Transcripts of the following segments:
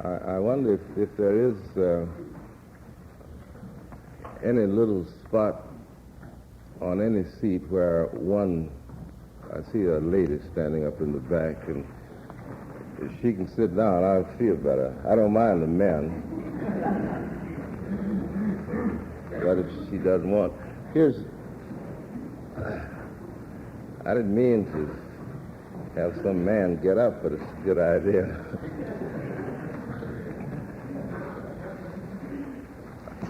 I wonder if there is any little spot on any seat where I see a lady standing up in the back, and if she can sit down, I'll feel better. I don't mind the men. But if she doesn't want... I didn't mean to have some man get up, but it's a good idea.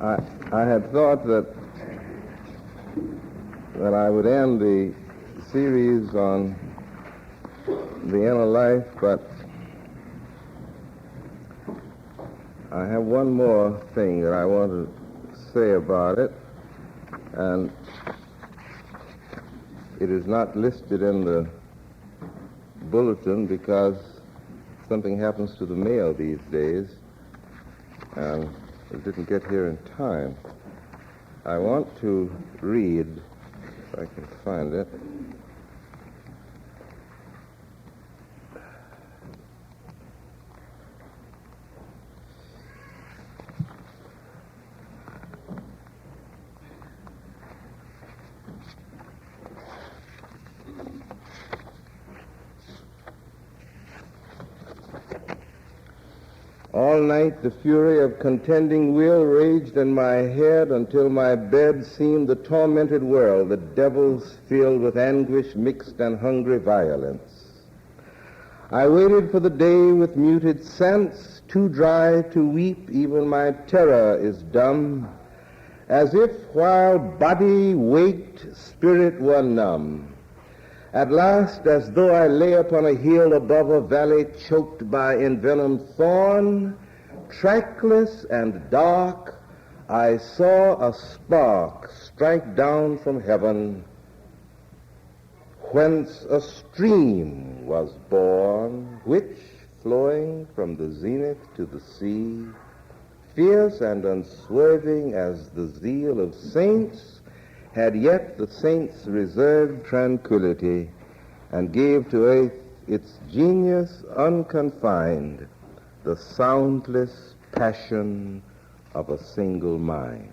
I had thought that I would end the series on the inner life, but I have one more thing that I want to say about it, and it is not listed in the bulletin because something happens to the mail these days, and it didn't get here in time. I want to read, if I can find it. All night the fury of contending will raged in my head until my bed seemed the tormented world, the devils filled with anguish mixed and hungry violence. I waited for the day with muted sense, too dry to weep, even my terror is dumb, as if while body waked, spirit were numb. At last, as though I lay upon a hill above a valley choked by envenomed thorn, trackless and dark, I saw a spark strike down from heaven, whence a stream was born, which, flowing from the zenith to the sea, fierce and unswerving as the zeal of saints, had yet the saints' reserved tranquility, and gave to earth its genius unconfined, the soundless passion of a single mind.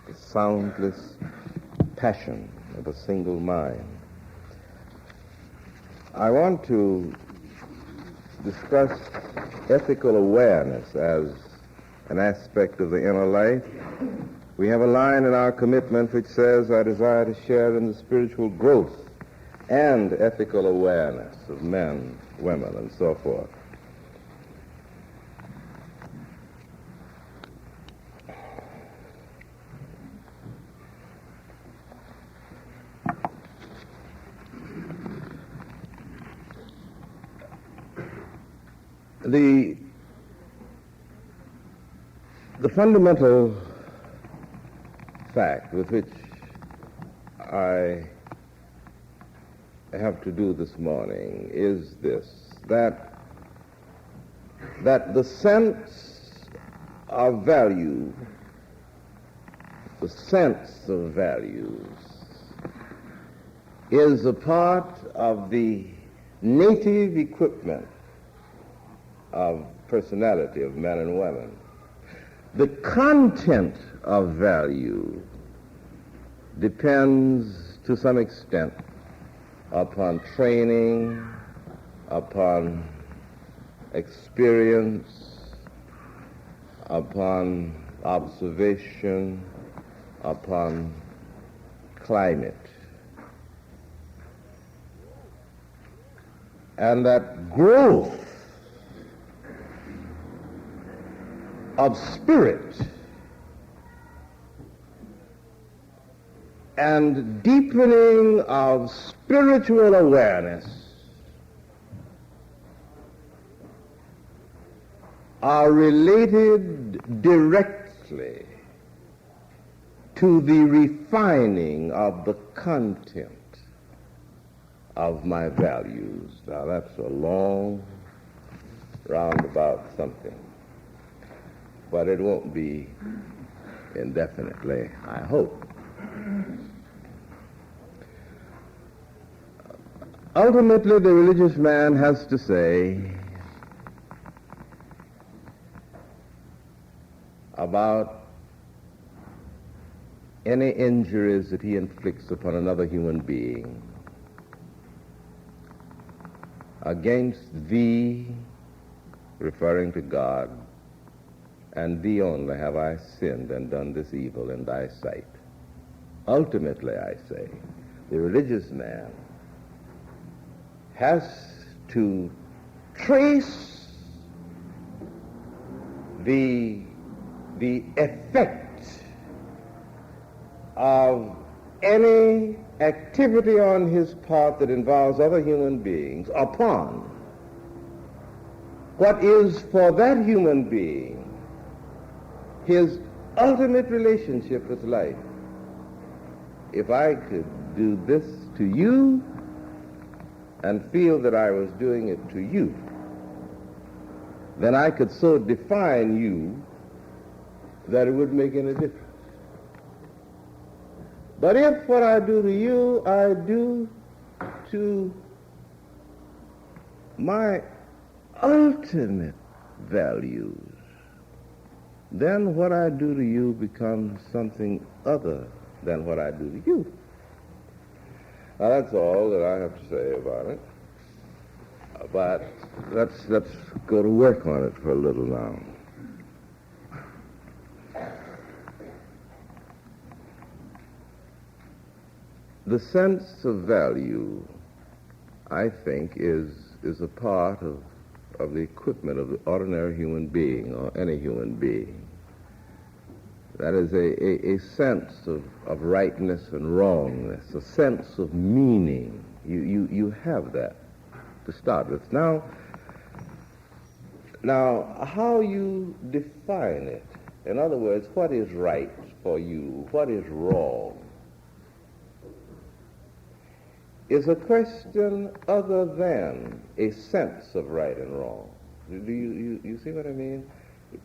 The soundless passion of a single mind. I want to discuss ethical awareness as an aspect of the inner life. We have a line in our commitment which says, I desire to share in the spiritual growth and ethical awareness of men, women, and so forth. The fundamental fact with which I have to do this morning is this, that the sense of value, the sense of values, is a part of the native equipment of personality of men and women. The content of value depends to some extent upon training, upon experience, upon observation, upon climate. And that growth of spirit and deepening of spiritual awareness are related directly to the refining of the content of my values. Now, that's a long, roundabout something, but it won't be indefinitely, I hope. Ultimately, the religious man has to say, about any injuries that he inflicts upon another human being. Against thee, referring to God, and thee only have I sinned and done this evil in thy sight. Ultimately, I say, the religious man has to trace the effect of any activity on his part that involves other human beings upon what is for that human being his ultimate relationship with life. If I could do this to you and feel that I was doing it to you, then I could so define you that it wouldn't make any difference. But if what I do to you, I do to my ultimate values, then what I do to you becomes something other than what I do to you. Now that's all that I have to say about it. But let's go to work on it for a little now. The sense of value, I think, is a part of the equipment of the ordinary human being, or any human being. That is a sense of rightness and wrongness, a sense of meaning. You have that to start with. Now, how you define it, in other words, what is right for you, what is wrong, is a question other than a sense of right and wrong. Do you see what I mean?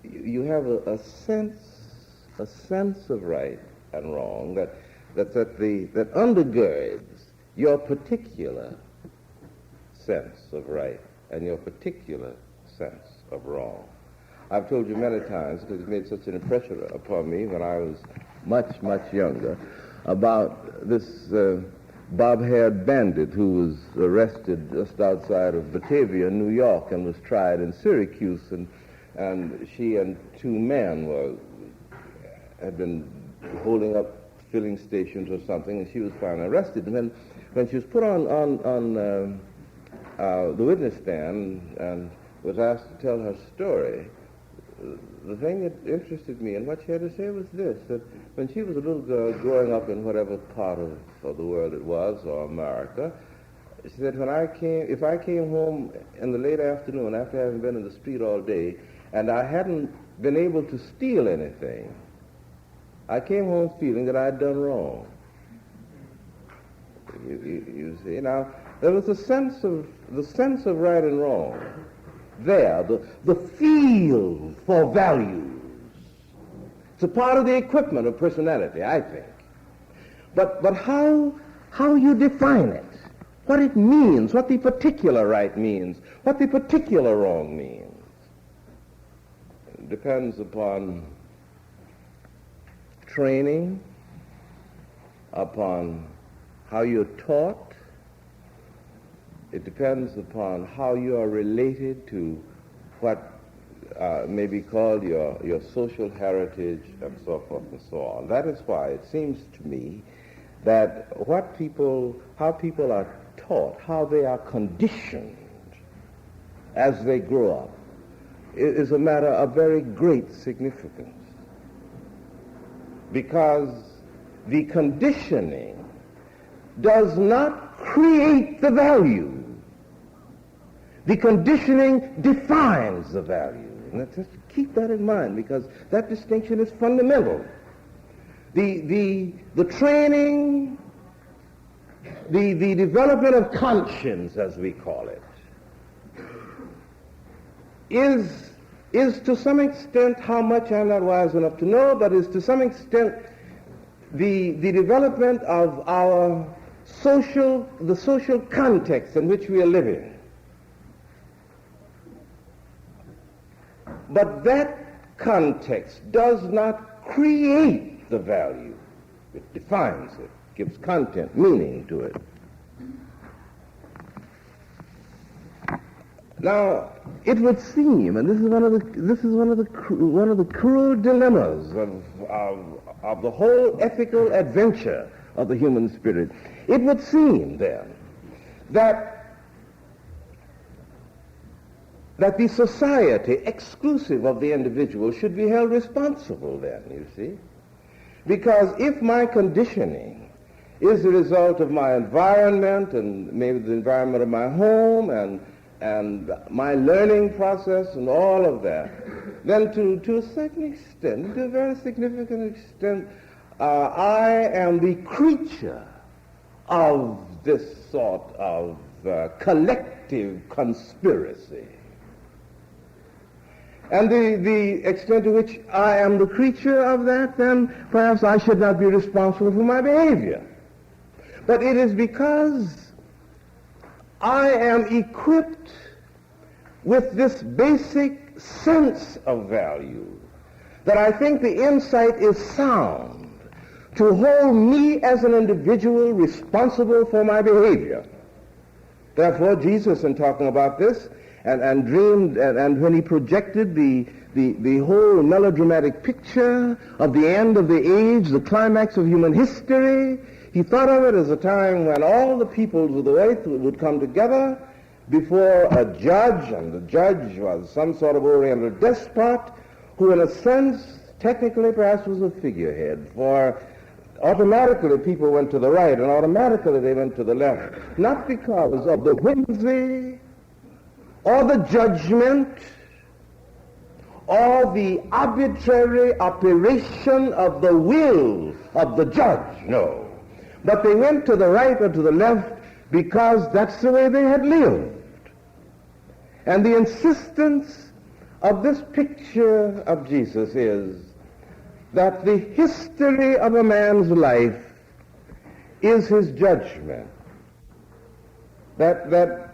You have a sense of right and wrong that undergirds your particular sense of right and your particular sense of wrong. I've told you many times, because it made such an impression upon me when I was much, much younger, about this bob-haired bandit who was arrested just outside of Batavia, New York, and was tried in Syracuse, and she and two men had been holding up filling stations or something, and she was finally arrested. And then when she was put on the witness stand and was asked to tell her story, the thing that interested me and what she had to say was this, that when she was a little girl growing up in whatever part of the world it was, or America, she said, if I came home in the late afternoon after having been in the street all day, and I hadn't been able to steal anything, I came home feeling that I had done wrong. You see, now, there was the sense of right and wrong there, the feel for values. It's a part of the equipment of personality, I think. But how you define it, what it means, what the particular right means, what the particular wrong means, it depends upon training, upon how you're taught. It depends upon how you are related to what may be called your social heritage, and so forth and so on. That is why it seems to me that how people are taught, how they are conditioned as they grow up, is a matter of very great significance. Because the conditioning does not create the value. The conditioning defines the value. And let's just keep that in mind, because that distinction is fundamental. The training, the development of conscience, as we call it, is to some extent, how much I'm not wise enough to know, but is to some extent the development of the social context in which we are living. But that context does not create the value. It defines it, gives content, meaning to it. Now, it would seem, and this is one of the cruel dilemmas of the whole ethical adventure of the human spirit. It would seem then that the society exclusive of the individual should be held responsible then, you see. Because if my conditioning is the result of my environment and maybe the environment of my home and my learning process and all of that, then to a certain extent, to a very significant extent, I am the creature of this sort of collective conspiracy. And the extent to which I am the creature of that, then perhaps I should not be responsible for my behavior. But it is because I am equipped with this basic sense of value that I think the insight is sound to hold me as an individual responsible for my behavior. Therefore, Jesus, in talking about this, and dreamed, and when he projected the whole melodramatic picture of the end of the age, the climax of human history, he thought of it as a time when all the peoples of the earth would come together before a judge, and the judge was some sort of oriental despot who, in a sense, technically perhaps was a figurehead, for automatically people went to the right and automatically they went to the left, not because of the whimsy or the judgment or the arbitrary operation of the will of the judge, no. But they went to the right or to the left because that's the way they had lived. And the insistence of this picture of Jesus is that the history of a man's life is his judgment, that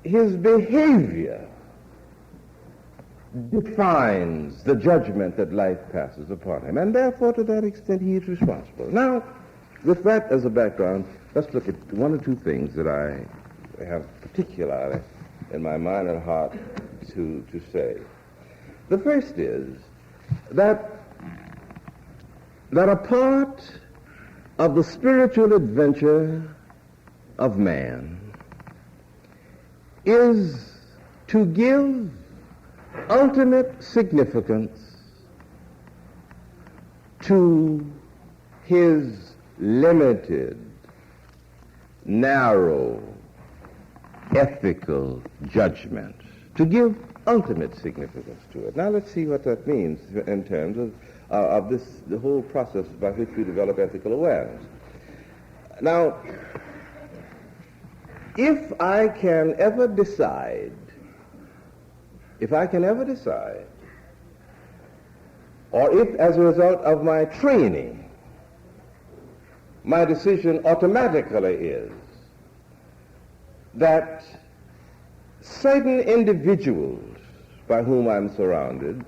his behavior defines the judgment that life passes upon him, and therefore to that extent he is responsible. Now, with that as a background, let's look at one or two things that I have particularly in my mind and heart to say. The first is that a part of the spiritual adventure of man is to give ultimate significance to his limited, narrow, ethical judgment, to give ultimate significance to it. Now let's see what that means in terms of the whole process by which we develop ethical awareness. Now, if I can ever decide, or if as a result of my training, my decision automatically is that certain individuals by whom I'm surrounded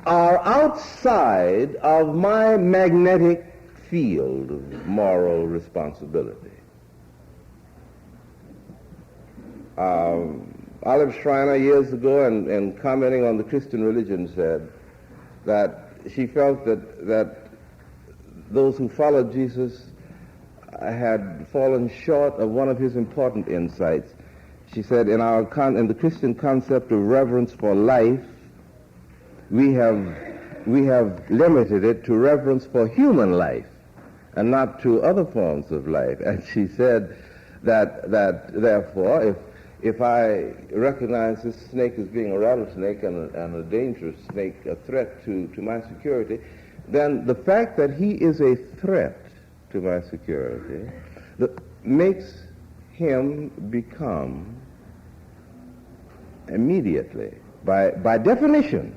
are outside of my magnetic field of moral responsibility. Olive Schreiner years ago, in commenting on the Christian religion, said that she felt that those who followed Jesus had fallen short of one of his important insights. She said, in the Christian concept of reverence for life, we have limited it to reverence for human life and not to other forms of life. And she said that therefore, if I recognize this snake as being a rattlesnake and a dangerous snake, a threat to my security, then the fact that he is a threat to my security makes him become immediately, by definition,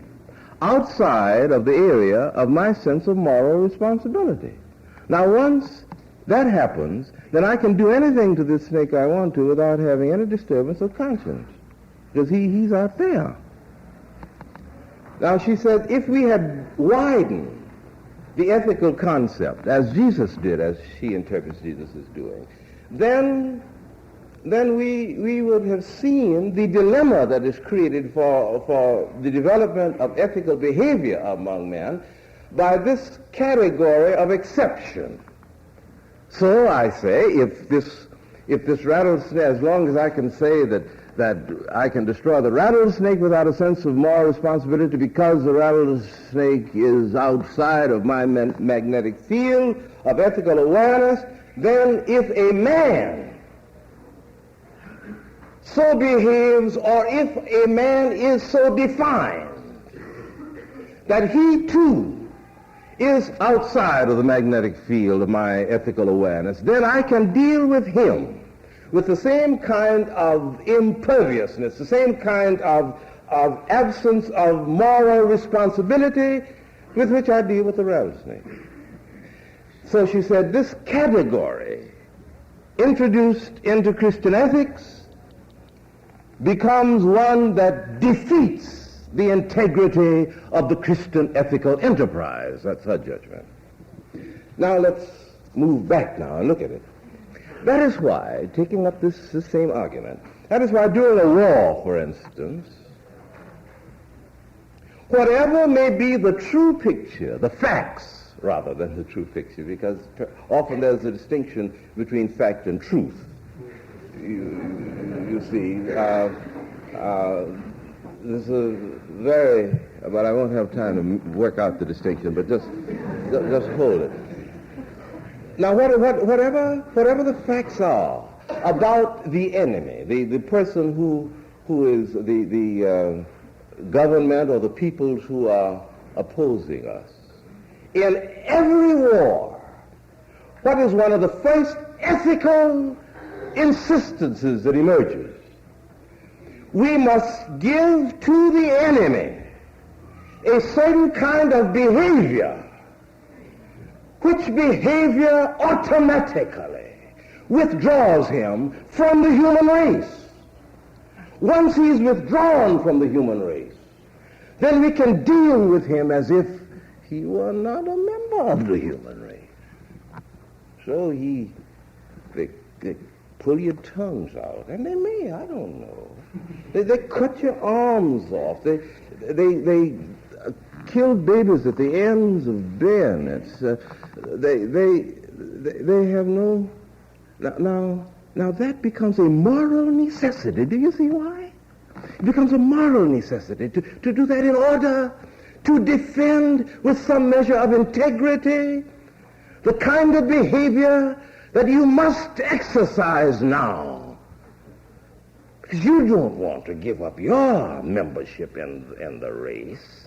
outside of the area of my sense of moral responsibility. Now, once that happens, then I can do anything to this snake I want to without having any disturbance of conscience, because he's out there. Now, she said, if we had widened the ethical concept, as Jesus did, as she interprets Jesus is doing, then we would have seen the dilemma that is created for the development of ethical behavior among men by this category of exception. So I say, if this rattlesnake, as long as I can say that I can destroy the rattlesnake without a sense of moral responsibility because the rattlesnake is outside of my magnetic field of ethical awareness, then if a man so behaves, or if a man is so defined that he too is outside of the magnetic field of my ethical awareness, then I can deal with him with the same kind of imperviousness, the same kind of absence of moral responsibility with which I deal with the rattlesnake. So she said, this category introduced into Christian ethics becomes one that defeats the integrity of the Christian ethical enterprise. That's her judgment. Now let's move back now and look at it. That is why, taking up this same argument, that is why during a war, for instance, whatever may be the true picture, the facts rather than the true picture, because often there's a distinction between fact and truth. You see, this is very, but I won't have time to work out the distinction, but just hold it. Now, whatever the facts are about the enemy, the person who is the government or the peoples who are opposing us, in every war, what is one of the first ethical insistences that emerges? We must give to the enemy a certain kind of behavior, which behavior automatically withdraws him from the human race. Once he's withdrawn from the human race, then we can deal with him as if he were not a member of the human race. So they pull your tongues out, and they may, I don't know. They cut your arms off. They kill babies at the ends of bayonets. They have no. Now that becomes a moral necessity. Do you see why? It becomes a moral necessity to do that in order to defend with some measure of integrity the kind of behavior that you must exercise now. Because you don't want to give up your membership in the race.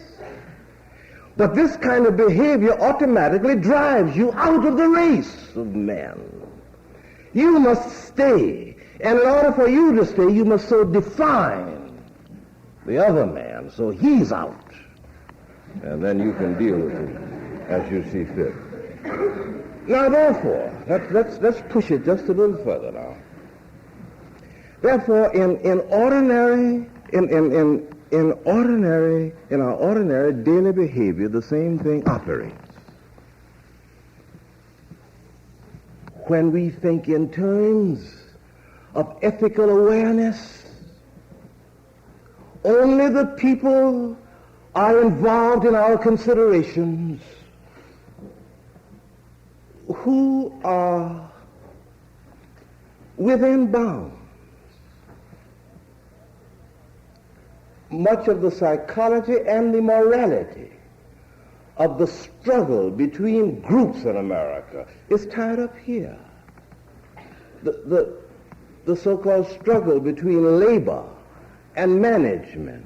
But this kind of behavior automatically drives you out of the race of men. You must stay. And in order for you to stay, you must so define the other man so he's out. And then you can deal with him as you see fit. Now, therefore, let's push it just a little further now. Therefore, in our ordinary daily behavior, the same thing operates. When we think in terms of ethical awareness, only the people are involved in our considerations who are within bounds. Much of the psychology and the morality of the struggle between groups in America is tied up here. The so-called struggle between labor and management.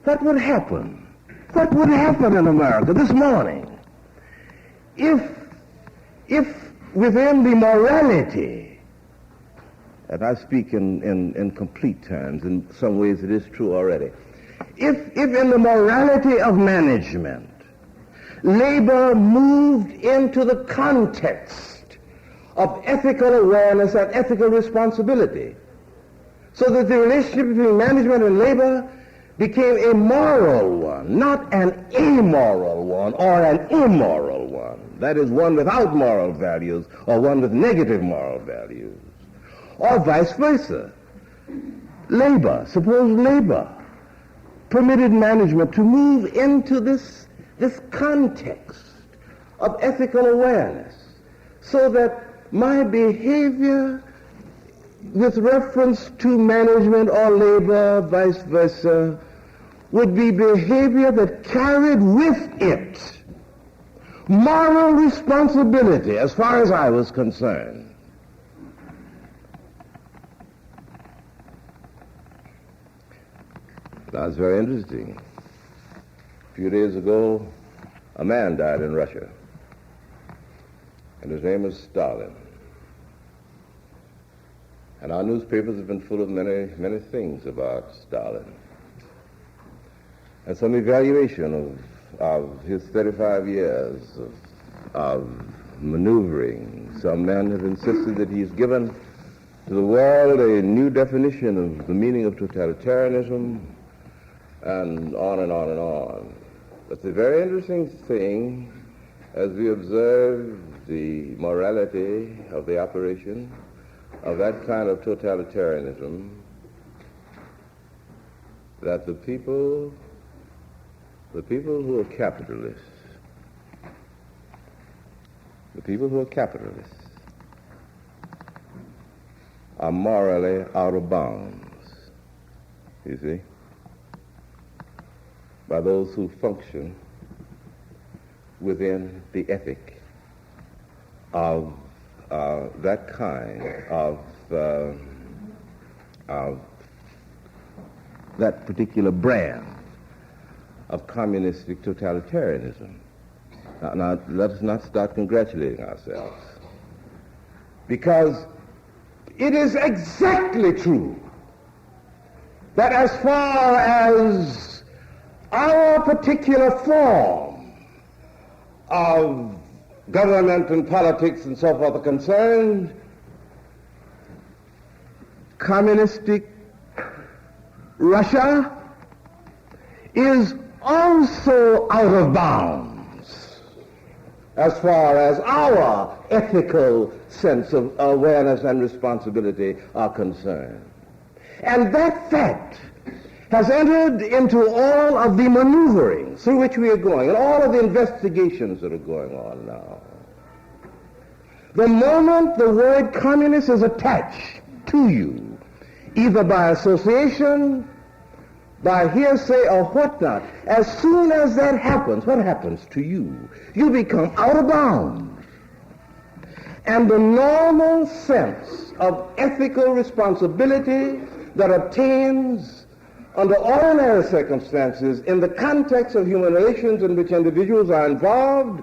What would happen? What would happen in America this morning if within the morality, and I speak in complete terms, in some ways it is true already, if in the morality of management, labor moved into the context of ethical awareness and ethical responsibility, so that the relationship between management and labor became a moral one, not an amoral one or an immoral one. That is, one without moral values or one with negative moral values. Or vice versa. Suppose labor permitted management to move into this context of ethical awareness so that my behavior with reference to management or labor, vice versa, would be behavior that carried with it moral responsibility as far as I was concerned. Now, it's very interesting. A few days ago, a man died in Russia, and his name is Stalin. And our newspapers have been full of many, many things about Stalin. And some evaluation of his 35 years of maneuvering. Some men have insisted that he's given to the world a new definition of the meaning of totalitarianism, and on and on and on. But the very interesting thing, as we observe the morality of the operation of that kind of totalitarianism, that the people who are capitalists, are morally out of bounds, you see, by those who function within the ethic of that kind of that particular brand of communistic totalitarianism. Now, let us not start congratulating ourselves, because it is exactly true that as far as our particular form of government and politics and so forth are concerned, communistic Russia is also out of bounds as far as our ethical sense of awareness and responsibility are concerned. And that fact has entered into all of the maneuvering through which we are going, and all of the investigations that are going on now. The moment the word communist is attached to you, either by association, by hearsay, or whatnot, as soon as that happens, what happens to you? You become out of bounds. And the normal sense of ethical responsibility that obtains under ordinary circumstances in the context of human relations in which individuals are involved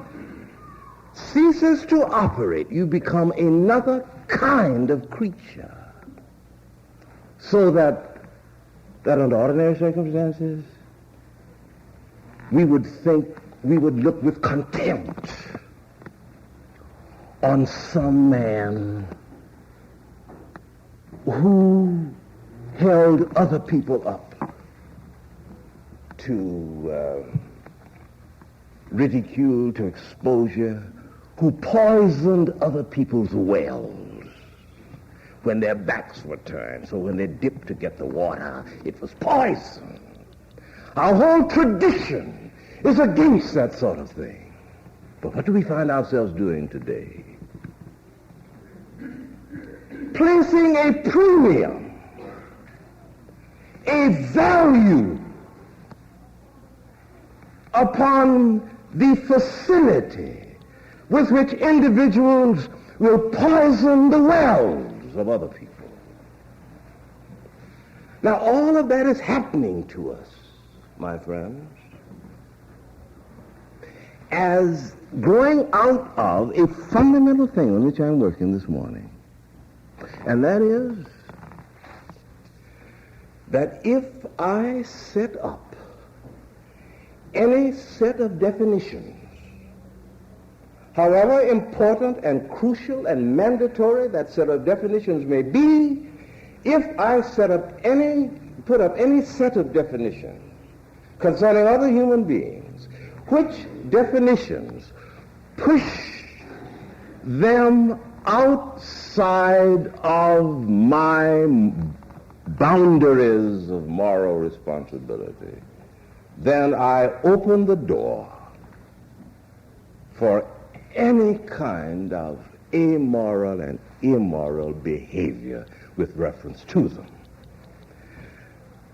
ceases to operate. You become another kind of creature. So that under ordinary circumstances, we would look with contempt on some man who held other people up to ridicule, to exposure, who poisoned other people's wells when their backs were turned. So when they dipped to get the water, it was poison. Our whole tradition is against that sort of thing. But what do we find ourselves doing today? Placing a premium, a value upon the facility with which individuals will poison the wells of other people. Now, all of that is happening to us, my friends, as growing out of a fundamental thing on which I'm working this morning. And that is that if I set up any set of definitions, however important and crucial and mandatory that set of definitions may be, if I set up any put up any set of definitions concerning other human beings, which definitions push them outside of my boundaries of moral responsibility, then I open the door for any kind of amoral and immoral behavior with reference to them.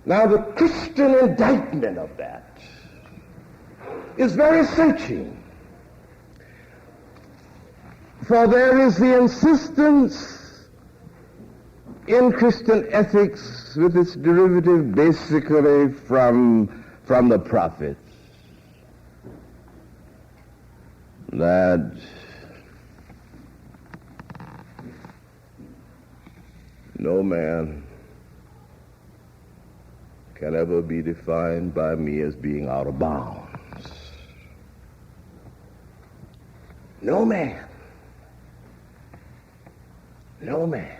Now, the Christian indictment of that is very searching. For there is the insistence in Christian ethics, with its derivative basically from the prophets, that no man can ever be defined by me as being out of bounds. No man. No man.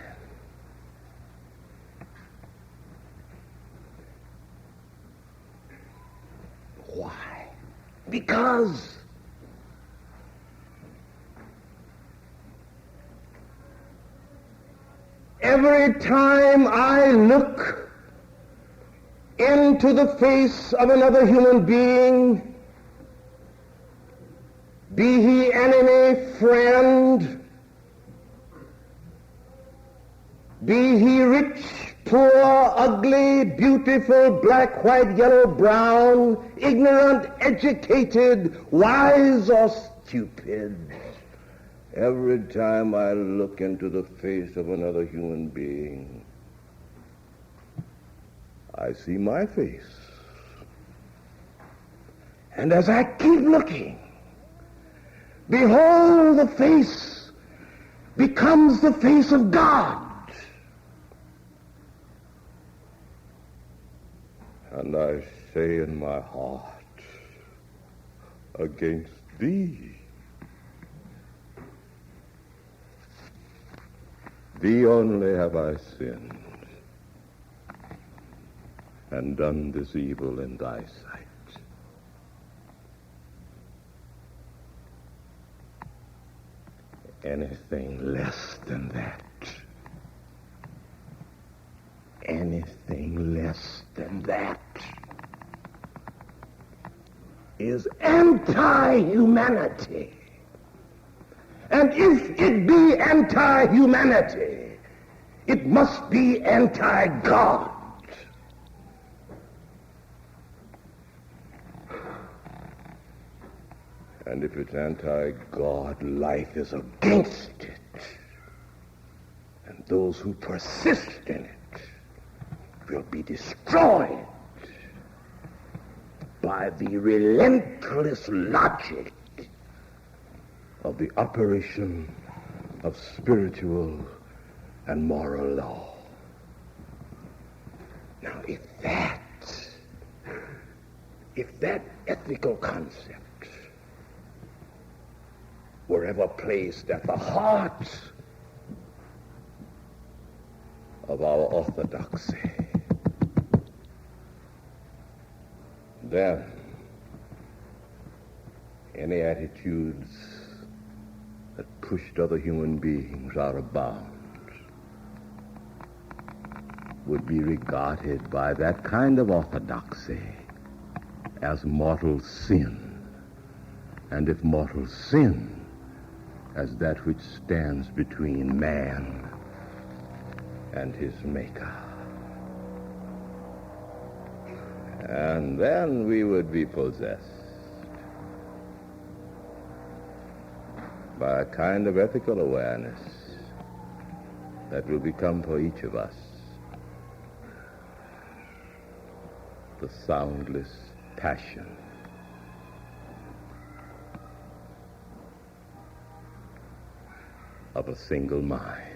Why? Because every time I look into the face of another human being, be he enemy, friend, be he rich, poor, ugly, beautiful, black, white, yellow, brown, ignorant, educated, wise, or stupid, every time I look into the face of another human being, I see my face. And as I keep looking, behold, the face becomes the face of God. And I say in my heart, against thee, thee only have I sinned, and done this evil in thy sight. Anything less than that, anything less than that is anti-humanity. And if it be anti-humanity, it must be anti-God. And if it's anti-God, life is against it. And those who persist in it will be destroyed by the relentless logic of the operation of spiritual and moral law. Now, if that ethical concept were ever placed at the heart of our orthodoxy, then any attitudes that pushed other human beings out of bounds would be regarded by that kind of orthodoxy as mortal sin. And if mortal sin, as that which stands between man and his Maker. And then we would be possessed by a kind of ethical awareness that will become for each of us the soundless passion of a single mind.